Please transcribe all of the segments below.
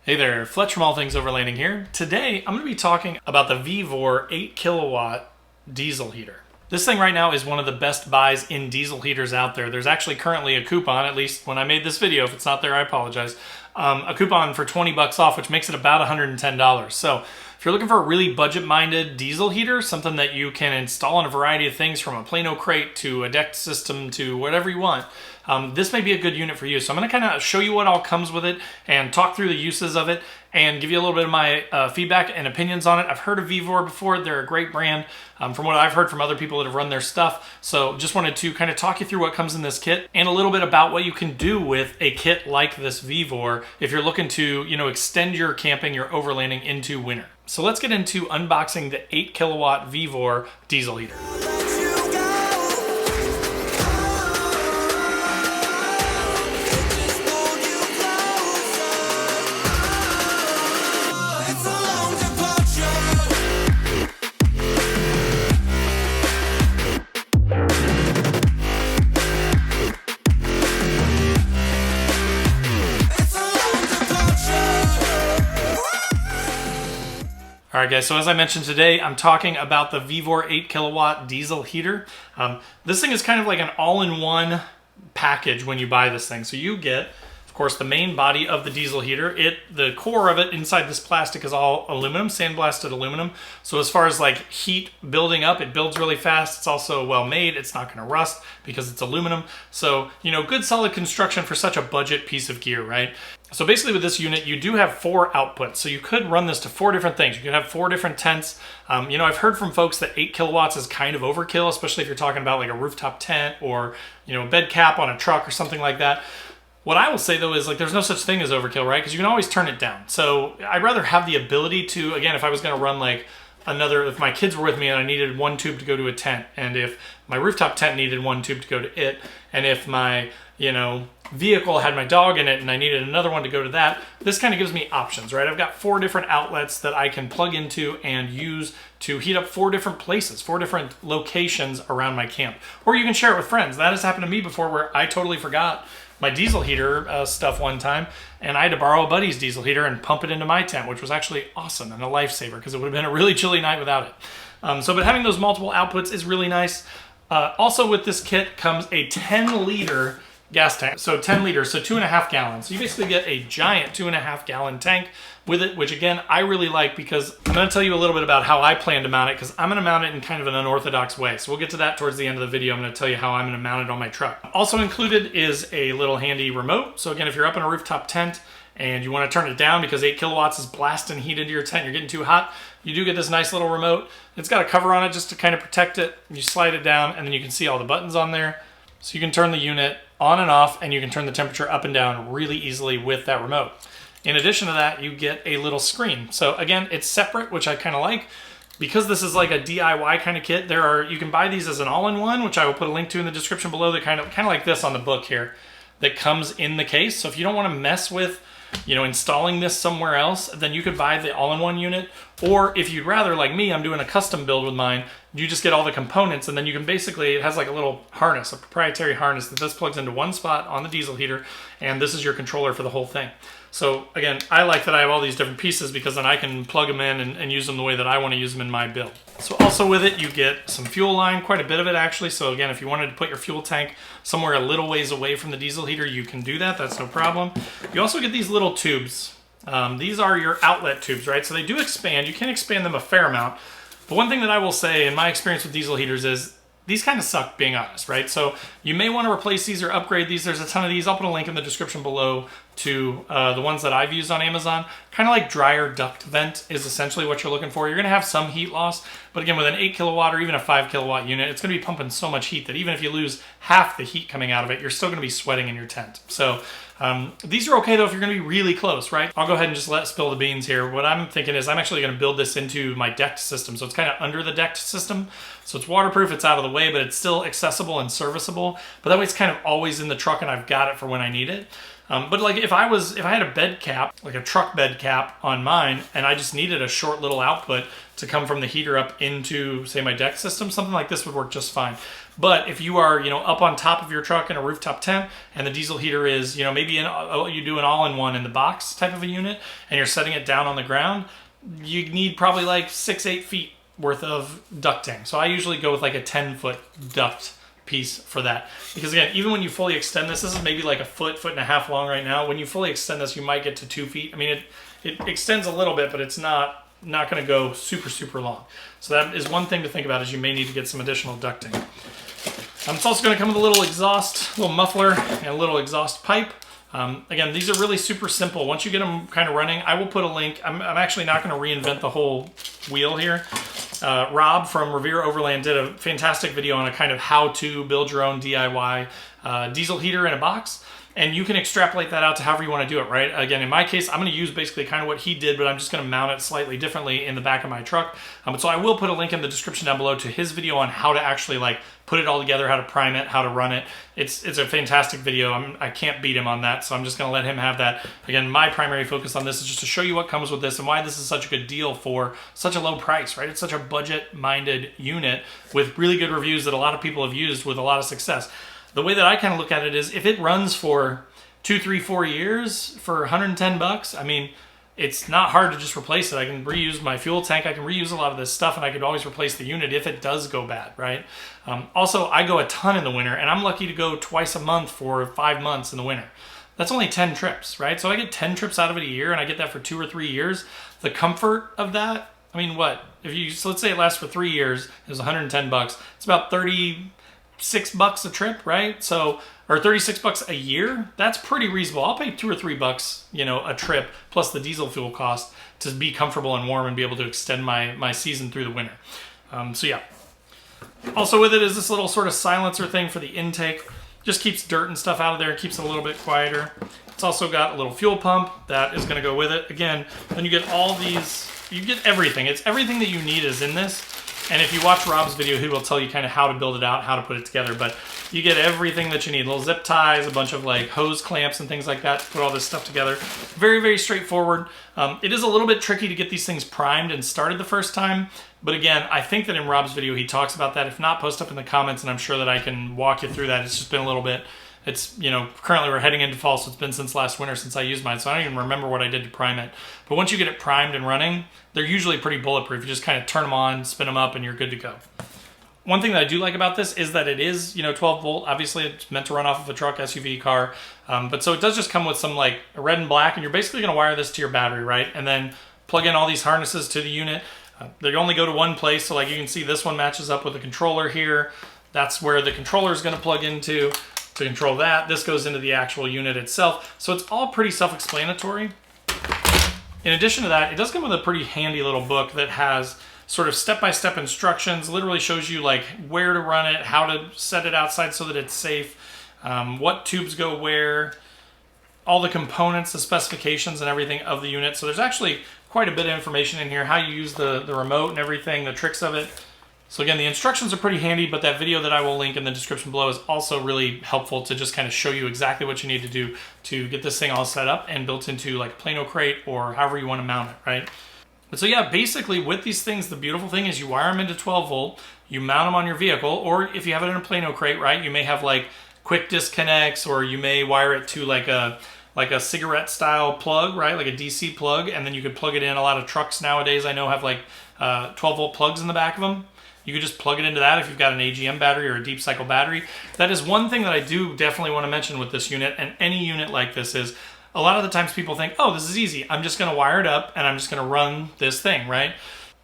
Hey there, Fletch from All Things Overlanding here. Today, I'm going to be talking about the VEVOR 8KW diesel heater. This thing right now is one of the best buys in diesel heaters out there. There's actually currently a coupon, at least when I made this video. If it's not there, I apologize. A coupon for 20 bucks off, which makes it about $110. So if you're looking for a really budget-minded diesel heater, something that you can install on a variety of things from a Plano crate to a decked system to whatever you want, this may be a good unit for you. So I'm going to kind of show you what all comes with it and talk through the uses of it and give you a little bit of my feedback and opinions on it. I've heard of VEVOR before. They're a great brand from what I've heard from other people that have run their stuff. So just wanted to kind of talk you through what comes in this kit and a little bit about what you can do with a kit like this VEVOR if you're looking to, extend your camping, your overlanding into winter. So let's get into unboxing the 8KW VEVOR diesel heater. All right, guys, so as I mentioned today, I'm talking about the VEVOR 8KW diesel heater. This thing is kind of like an all-in-one package when you buy this thing. So you get, of course, the main body of the diesel heater. The core of it inside this plastic is all aluminum, sandblasted aluminum. So as far as like heat building up, it builds really fast. It's also well made. It's not going to rust because it's aluminum. So, good solid construction for such a budget piece of gear, right? So basically with this unit, you do have 4 outputs. So you could run this to 4 different things. You could have 4 different tents. I've heard from folks that 8 kilowatts is kind of overkill, especially if you're talking about like a rooftop tent or, a bed cap on a truck or something like that. What I will say though is like there's no such thing as overkill, right? Because you can always turn it down. So I'd rather have the ability to, again, if I was going to run like if my kids were with me and I needed 1 tube to go to a tent, and if my rooftop tent needed 1 tube to go to it, and if my, vehicle had my dog in it and I needed another one to go to that, this kind of gives me options, right? I've got 4 different outlets that I can plug into and use to heat up 4 different places, 4 different locations around my camp. Or you can share it with friends. That has happened to me before where I totally forgot my diesel heater stuff one time, and I had to borrow a buddy's diesel heater and pump it into my tent, which was actually awesome and a lifesaver because it would have been a really chilly night without it. But having those multiple outputs is really nice. Also with this kit comes a 10-liter gas tank. So 10 liters, so 2.5 gallons. So you basically get a giant 2.5 gallon tank with it, which again, I really like because I'm going to tell you a little bit about how I plan to mount it because I'm going to mount it in kind of an unorthodox way. So we'll get to that towards the end of the video. I'm going to tell you how I'm going to mount it on my truck. Also included is a little handy remote. So again, if you're up in a rooftop tent and you want to turn it down because 8 kilowatts is blasting heat into your tent, you're getting too hot, you do get this nice little remote. It's got a cover on it just to kind of protect it. You slide it down and then you can see all the buttons on there. So you can turn the unit on and off, and you can turn the temperature up and down really easily with that remote. In addition to that, you get a little screen. So again, it's separate, which I kind of like. Because this is like a DIY kind of kit, you can buy these as an all-in-one, which I will put a link to in the description below, that kind of like this on the book here, that comes in the case. So if you don't want to mess with installing this somewhere else, then you could buy the all-in-one unit. Or if you'd rather, like me, I'm doing a custom build with mine, you just get all the components and then you can basically, it has like a little harness, a proprietary harness that just plugs into one spot on the diesel heater, and this is your controller for the whole thing. So again, I like that I have all these different pieces because then I can plug them in and use them the way that I want to use them in my build. So also with it, you get some fuel line, quite a bit of it actually. So again, if you wanted to put your fuel tank somewhere a little ways away from the diesel heater, you can do that. That's no problem. You also get these little tubes. These are your outlet tubes, right? So they do expand. You can expand them a fair amount. But one thing that I will say in my experience with diesel heaters is these kind of suck, being honest, right? So you may want to replace these or upgrade these. There's a ton of these. I'll put a link in the description below to the ones that I've used on Amazon. Kind of like dryer duct vent is essentially what you're looking for. You're going to have some heat loss, but again, with an 8 kilowatt or even a 5 kilowatt unit, it's going to be pumping so much heat that even if you lose half the heat coming out of it, you're still going to be sweating in your tent. So these are okay though if you're going to be really close, right? I'll go ahead and just spill the beans here. What I'm thinking is I'm actually going to build this into my decked system. So it's kind of under the decked system. So it's waterproof, it's out of the way, but it's still accessible and serviceable. But that way it's kind of always in the truck and I've got it for when I need it. But like if I had a bed cap, like a truck bed cap on mine, and I just needed a short little output to come from the heater up into, say, my deck system, something like this would work just fine. But if you are, up on top of your truck in a rooftop tent, and the diesel heater is, maybe you do an all-in-one in the box type of a unit, and you're setting it down on the ground, you need probably like 6-8 feet worth of ducting. So I usually go with like a 10-foot duct piece for that. Because again, even when you fully extend this is maybe like a foot and a half long right now. When you fully extend this, you might get to 2 feet. I mean, it extends a little bit, but it's not going to go super, super long. So that is one thing to think about, is you may need to get some additional ducting. It's also going to come with a little exhaust, little muffler, and a little exhaust pipe. Again, these are really super simple. Once you get them kind of running, I will put a link. I'm actually not going to reinvent the whole wheel here. Rob from Revere Overland did a fantastic video on a kind of how to build your own DIY diesel heater in a box. And you can extrapolate that out to however you want to do it, right? Again, in my case, I'm going to use basically kind of what he did, but I'm just going to mount it slightly differently in the back of my truck. So I will put a link in the description down below to his video on how to actually like put it all together, how to prime it, how to run it. It's a fantastic video. I can't beat him on that, so I'm just going to let him have that. Again, my primary focus on this is just to show you what comes with this and why this is such a good deal for such a low price, right? It's such a budget-minded unit with really good reviews that a lot of people have used with a lot of success. The way that I kind of look at it is if it runs for 2, 3, 4 years for 110 bucks, I mean, it's not hard to just replace it. I can reuse my fuel tank. I can reuse a lot of this stuff, and I could always replace the unit if it does go bad, right? Also, I go a ton in the winter, and I'm lucky to go twice a month for 5 months in the winter. That's only 10 trips, right? So I get 10 trips out of it a year, and I get that for 2 or 3 years. The comfort of that, I mean, what? So let's say it lasts for 3 years, it was 110 bucks. It's about 36 bucks a trip, right? So, or 36 bucks a year. That's pretty reasonable. I'll pay 2 or 3 bucks, a trip plus the diesel fuel cost to be comfortable and warm and be able to extend my season through the winter. So yeah. Also with it is this little sort of silencer thing for the intake. Just keeps dirt and stuff out of there, keeps it a little bit quieter. It's also got a little fuel pump that is going to go with it. Again, then you get all these, you get everything. It's everything that you need is in this. And if you watch Rob's video, he will tell you kind of how to build it out, how to put it together. But you get everything that you need. Little zip ties, a bunch of like hose clamps and things like that to put all this stuff together. Very, very straightforward. It is a little bit tricky to get these things primed and started the first time. But again, I think that in Rob's video, he talks about that. If not, post up in the comments and I'm sure that I can walk you through that. It's just been a little bit. It's, currently we're heading into fall, so it's been since last winter since I used mine, so I don't even remember what I did to prime it. But once you get it primed and running, they're usually pretty bulletproof. You just kind of turn them on, spin them up, and you're good to go. One thing that I do like about this is that it is, 12 volt. Obviously, it's meant to run off of a truck, SUV, car. But so it does just come with some like red and black, and you're basically going to wire this to your battery, right? And then plug in all these harnesses to the unit. They only go to one place, so like you can see this one matches up with the controller here. That's where the controller is going to plug into. To control that, this goes into the actual unit itself. So it's all pretty self-explanatory. In addition to that, it does come with a pretty handy little book that has sort of step-by-step instructions, literally shows you like where to run it, how to set it outside so that it's safe, what tubes go where, all the components, the specifications and everything of the unit. So there's actually quite a bit of information in here, how you use the remote and everything, the tricks of it. So again, the instructions are pretty handy, but that video that I will link in the description below is also really helpful to just kind of show you exactly what you need to do to get this thing all set up and built into like a Plano crate or however you want to mount it, right? But so yeah, basically with these things, the beautiful thing is you wire them into 12 volt, you mount them on your vehicle, or if you have it in a Plano crate, right, you may have like quick disconnects, or you may wire it to like a cigarette style plug, right, like a DC plug, and then you could plug it in. A lot of trucks nowadays I know have like 12 volt plugs in the back of them. You could just plug it into that if you've got an AGM battery or a deep cycle battery. That is one thing that I do definitely want to mention with this unit, and any unit like this, is a lot of the times people think, oh, this is easy. I'm just going to wire it up and I'm just going to run this thing, right?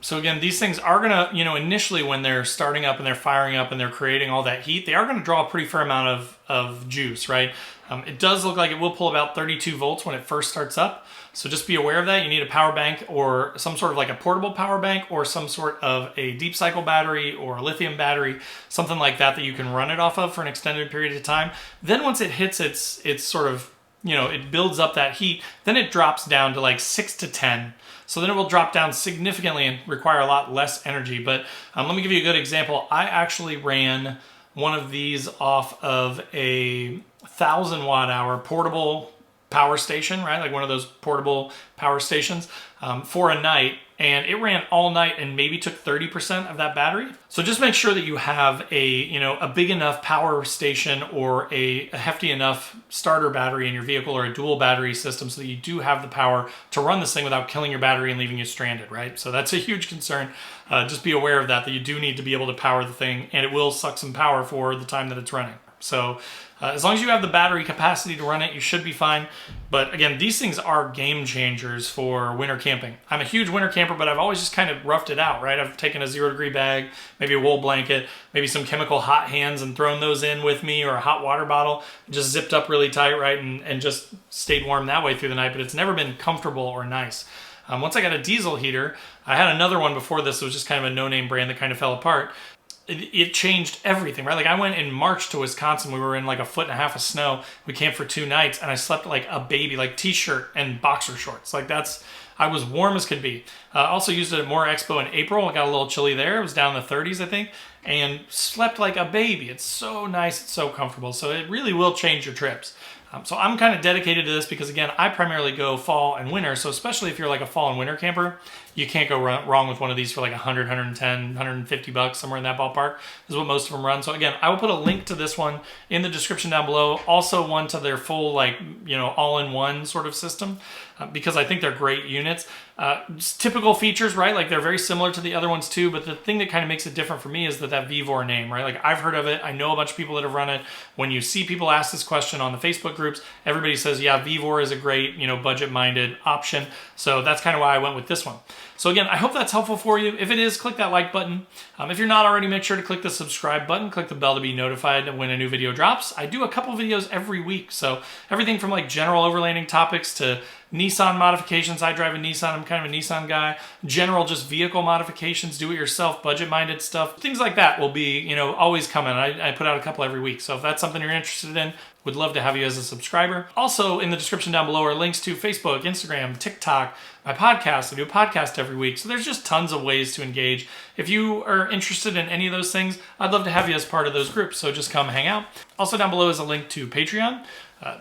So again, these things are going to, initially when they're starting up and they're firing up and they're creating all that heat, they are going to draw a pretty fair amount of juice, right? It does look like it will pull about 32 volts when it first starts up. So just be aware of that. You need a power bank or some sort of like a portable power bank or some sort of a deep cycle battery or a lithium battery, something like that that you can run it off of for an extended period of time. Then once it hits its sort of, it builds up that heat, then it drops down to like 6 to 10. So then it will drop down significantly and require a lot less energy. But let me give you a good example. I actually ran one of these off of a 1,000 watt hour portable power station, right? Like one of those portable power stations for a night, and it ran all night and maybe took 30% of that battery. So just make sure that you have a big enough power station or a hefty enough starter battery in your vehicle, or a dual battery system, so that you do have the power to run this thing without killing your battery and leaving you stranded, right? So that's a huge concern. Just be aware of that you do need to be able to power the thing, and it will suck some power for the time that it's running. So as long as you have the battery capacity to run it, you should be fine. But again, these things are game changers for winter camping. I'm a huge winter camper, but I've always just kind of roughed it out, right? I've taken a 0-degree bag, maybe a wool blanket, maybe some chemical hot hands, and thrown those in with me, or a hot water bottle, just zipped up really tight, right? And just stayed warm that way through the night, but it's never been comfortable or nice. Once I got a diesel heater, I had another one before this. It was just kind of a no-name brand that kind of fell apart. It changed everything, right? Like I went in March to Wisconsin. We were in like 1.5 feet of snow. We camped for 2 nights, and I slept like a baby, like t-shirt and boxer shorts. Like I was warm as could be. Also used it at More Expo in April. It got a little chilly there. It was down in the 30s, I think, and slept like a baby. It's so nice. It's so comfortable. So it really will change your trips. So I'm kind of dedicated to this because, again, I primarily go fall and winter. So especially if you're like a fall and winter camper, you can't go wrong with one of these for like 100, 110, 150 bucks, somewhere in that ballpark is what most of them run. So again, I will put a link to this one in the description down below. Also one to their full, like, all-in-one sort of system, because I think they're great units. Just typical features, right? Like they're very similar to the other ones too, but the thing that kind of makes it different for me is that VEVOR name, right? Like I've heard of it. I know a bunch of people that have run it. When you see people ask this question on the Facebook groups, everybody says, yeah, VEVOR is a great, budget-minded option. So that's kind of why I went with this one. So again, I hope that's helpful for you. If it is, click that like button. If you're not already, make sure to click the subscribe button. Click the bell to be notified when a new video drops. I do a couple videos every week. So everything from like general overlanding topics to Nissan modifications. I drive a Nissan. I'm kind of a Nissan guy. General just vehicle modifications, do-it-yourself, budget-minded stuff. Things like that will be, always coming. I put out a couple every week. So if that's something you're interested in, would love to have you as a subscriber. Also, in the description down below are links to Facebook, Instagram, TikTok, my podcast. I do a podcast every week. So there's just tons of ways to engage. If you are interested in any of those things, I'd love to have you as part of those groups. So just come hang out. Also down below is a link to Patreon.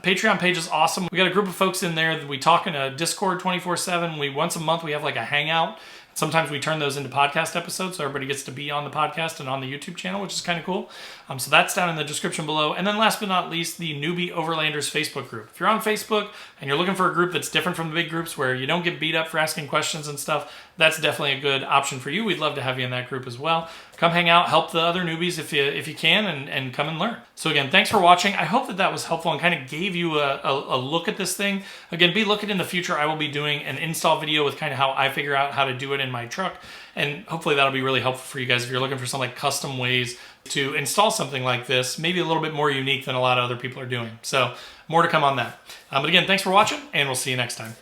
Patreon page is awesome. We got a group of folks in there that we talk in a Discord 24/7. Once a month we have like a hangout. Sometimes we turn those into podcast episodes, so everybody gets to be on the podcast and on the YouTube channel, which is kind of cool. So that's down in the description below. And then last but not least, the Newbie Overlanders Facebook group. If you're on Facebook and you're looking for a group that's different from the big groups where you don't get beat up for asking questions and stuff, that's definitely a good option for you. We'd love to have you in that group as well. Come hang out, help the other newbies if you can, and come and learn. So again, thanks for watching. I hope that was helpful and kind of gave you a look at this thing. Again, be looking in the future. I will be doing an install video with kind of how I figure out how to do it in my truck. And hopefully that'll be really helpful for you guys if you're looking for some like custom ways to install something like this, maybe a little bit more unique than a lot of other people are doing. So more to come on that. But again, thanks for watching, and we'll see you next time.